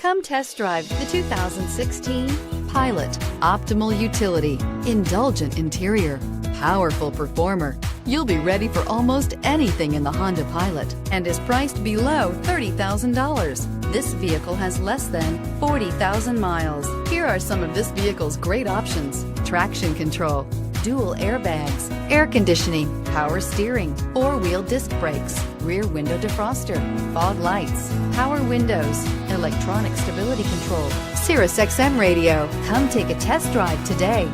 Come test drive the 2016 Pilot. Optimal utility, indulgent interior, powerful performer. You'll be ready for almost anything in the Honda Pilot and is priced below $30,000. This vehicle has less than 40,000 miles. Here are some of this vehicle's great options: traction control, dual airbags, air conditioning, power steering, four-wheel disc brakes, rear window defroster, fog lights, power windows, electronic stability control, Sirius XM radio. Come take a test drive today.